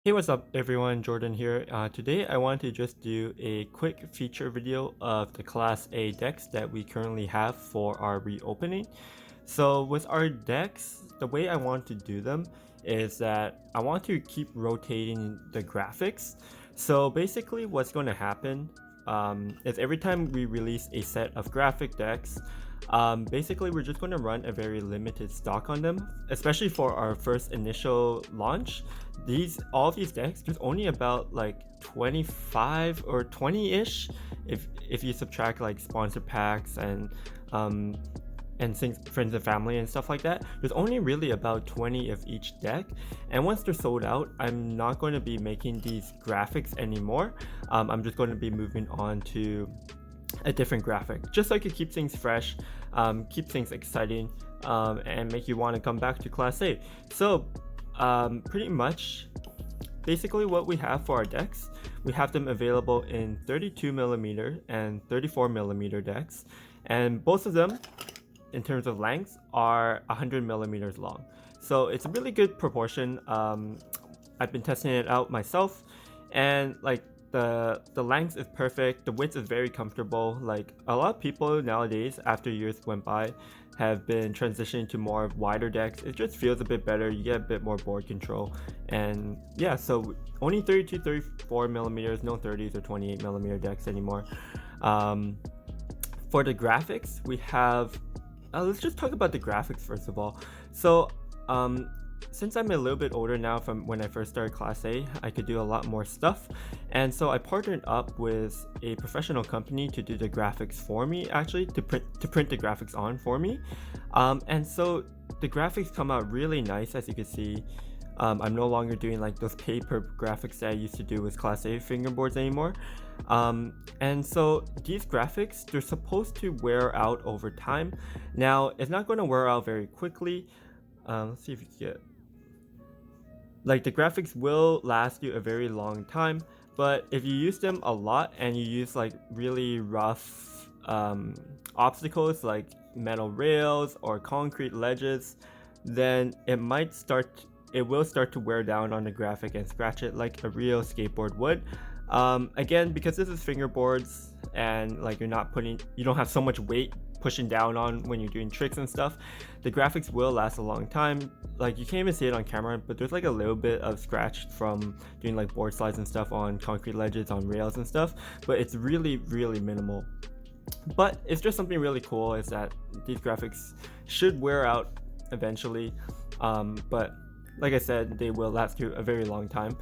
Hey, what's up everyone, Jordan here. Today I want to just do a quick feature video of the Class A decks that we currently have for our reopening. So with our decks, the way I want to do them is that I want to keep rotating the graphics. So basically what's going to happen is every time we release a set of graphic decks, basically we're just going to run a very limited stock on them, especially for our first initial launch. All of these decks, there's only about like 25 or 20-ish if you subtract like sponsor packs and things, friends and family and stuff like that. There's only really about 20 of each deck, and once they're sold out, I'm not going to be making these graphics anymore. I'm just going to be moving on to a different graphic, just so I could keep things fresh, keep things exciting, and make you want to come back to Class A. So pretty much basically what we have for our decks, we have them available in 32mm and 34mm decks, and both of them in terms of length are 100mm long. So it's a really good proportion. I've been testing it out myself, and like the length is perfect, the width is very comfortable. Like a lot of people nowadays, after years went by, have been transitioning to more wider decks. It just feels a bit better, you get a bit more board control, and yeah, so only 32, 34mm, no 30s or 28mm decks anymore. For the graphics, we have let's just talk about the graphics first of all. So since I'm a little bit older now from when I first started Class A, I could do a lot more stuff, and so I partnered up with a professional company to do the graphics for me, actually to print the graphics on for me. And so the graphics come out really nice, as you can see. I'm no longer doing like those paper graphics that I used to do with Class A fingerboards anymore. And so these graphics, they're supposed to wear out over time. Now, it's not going to wear out very quickly. Let's see if you can get... Like, the graphics will last you a very long time, but if you use them a lot and you use like really rough obstacles like metal rails or concrete ledges, then it will start to wear down on the graphic and scratch it like a real skateboard would. Again, because this is fingerboards and like you don't have so much weight pushing down on when you're doing tricks and stuff, the graphics will last a long time. Like you can't even see it on camera, but there's like a little bit of scratch from doing like board slides and stuff on concrete ledges, on rails and stuff, but it's really minimal. But it's just something really cool is that these graphics should wear out eventually, but like I said, they will last you a very long time.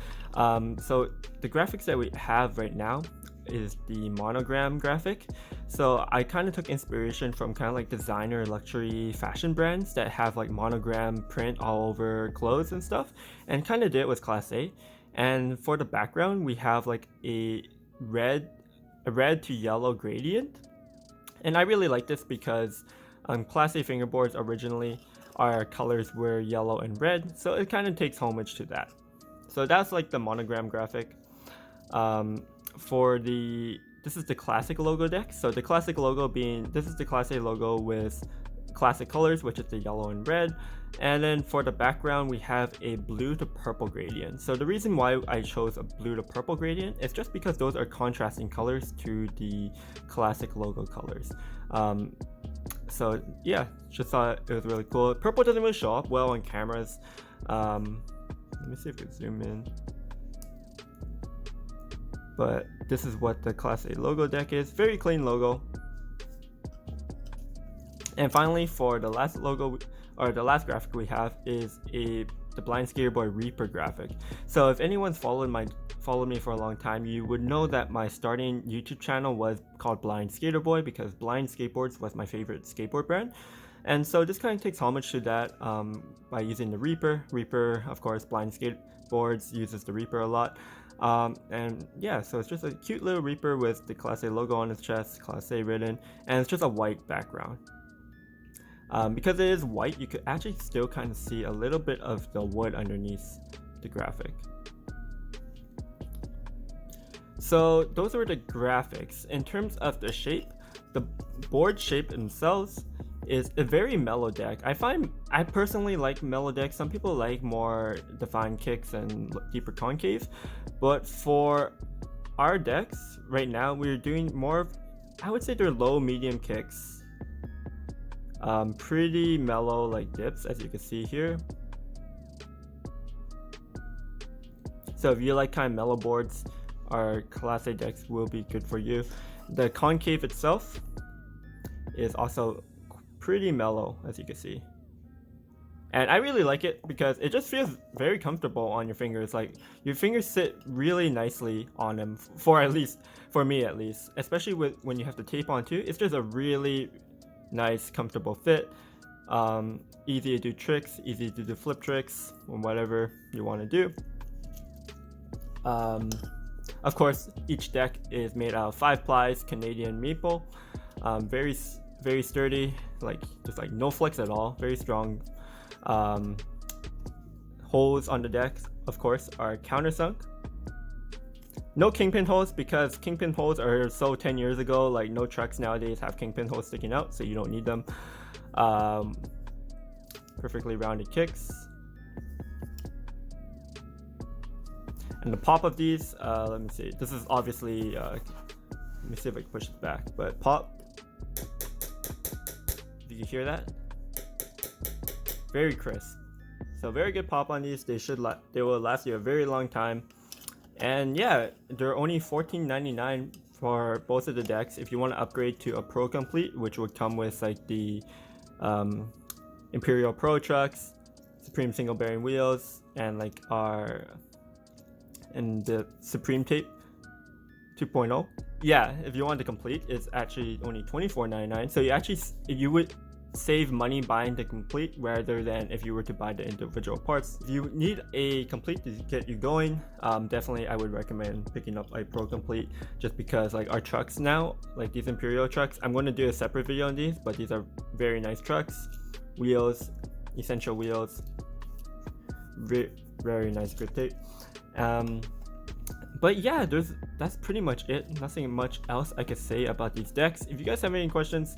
So the graphics that we have right now is the Monogram Graphic. So I kind of took inspiration from kind of like designer luxury fashion brands that have like monogram print all over clothes and stuff, and kind of did it with Class A. And for the background, we have like a red to yellow gradient, and I really like this because Class A fingerboards originally, our colors were yellow and red, so it kind of takes homage to that. So that's like the Monogram Graphic. This is the classic logo deck. So the classic logo this is the Class A logo with classic colors, which is the yellow and red. And then for the background, we have a blue to purple gradient. So the reason why I chose a blue to purple gradient is just because those are contrasting colors to the classic logo colors. So yeah, just thought it was really cool. Purple doesn't really show up well on cameras. Let me see if we can zoom in. But this is what the Class A logo deck is. Very clean logo. And finally, for the last logo, or the last graphic we have, is the Blind Skateboard Reaper graphic. So if anyone's followed me for a long time, you would know that my starting YouTube channel was called Blind Skater Boy because Blind Skateboards was my favorite skateboard brand. And so this kind of takes homage to that by using the Reaper. Reaper, of course, Blind Skateboards uses the Reaper a lot. And yeah, so it's just a cute little Reaper with the Class A logo on its chest, Class A written, and it's just a white background. Because it is white, you could actually still kind of see a little bit of the wood underneath the graphic. So those are the graphics. In terms of the shape, the board shape themselves is a very mellow deck. I personally like mellow decks. Some people like more defined kicks and deeper concave, but for our decks right now, we're doing more of, I would say they're low medium kicks, pretty mellow like dips, as you can see here. So if you like kind of mellow boards, our Class A decks will be good for you. The concave itself is also pretty mellow, as you can see. And I really like it because it just feels very comfortable on your fingers. Like, your fingers sit really nicely on them, for me at least. Especially when you have the tape on too. It's just a really nice, comfortable fit. Easy to do tricks, easy to do flip tricks, or whatever you want to do. Of course, each deck is made out of 5 plies Canadian maple. Very sturdy, just like no flex at all, very strong. Holes on the deck, of course, are countersunk. No kingpin holes, because kingpin holes are so 10 years ago. Like, no trucks nowadays have kingpin holes sticking out, so you don't need them. Perfectly rounded kicks. And the pop of these, let me see. This is obviously, let me see if I can push it back. But pop. Do you hear that? Very crisp. So very good pop on these. They will last you a very long time. And yeah, they're only $14.99 for both of the decks. If you want to upgrade to a Pro Complete, which would come with like the Imperial Pro trucks, Supreme single bearing wheels, and like the Supreme tape 2.0. Yeah, if you want the complete, it's actually only $24.99. So you would save money buying the complete rather than if you were to buy the individual parts. If you need a complete to get you going, definitely I would recommend picking up a Pro Complete, just because like our trucks now, like these Imperial trucks, I'm going to do a separate video on these, but these are very nice trucks. Wheels, essential wheels, very nice grip tape. But yeah, that's pretty much it. Nothing much else I could say about these decks. If you guys have any questions,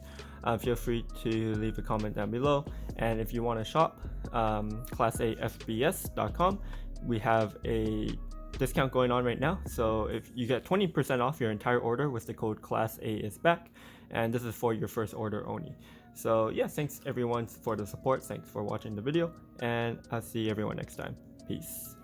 feel free to leave a comment down below. And if you want to shop, classafbs.com, we have a discount going on right now. So if you get 20% off your entire order with the code ClassAisBack, and this is for your first order only. So yeah, thanks everyone for the support. Thanks for watching the video, and I'll see everyone next time. Peace.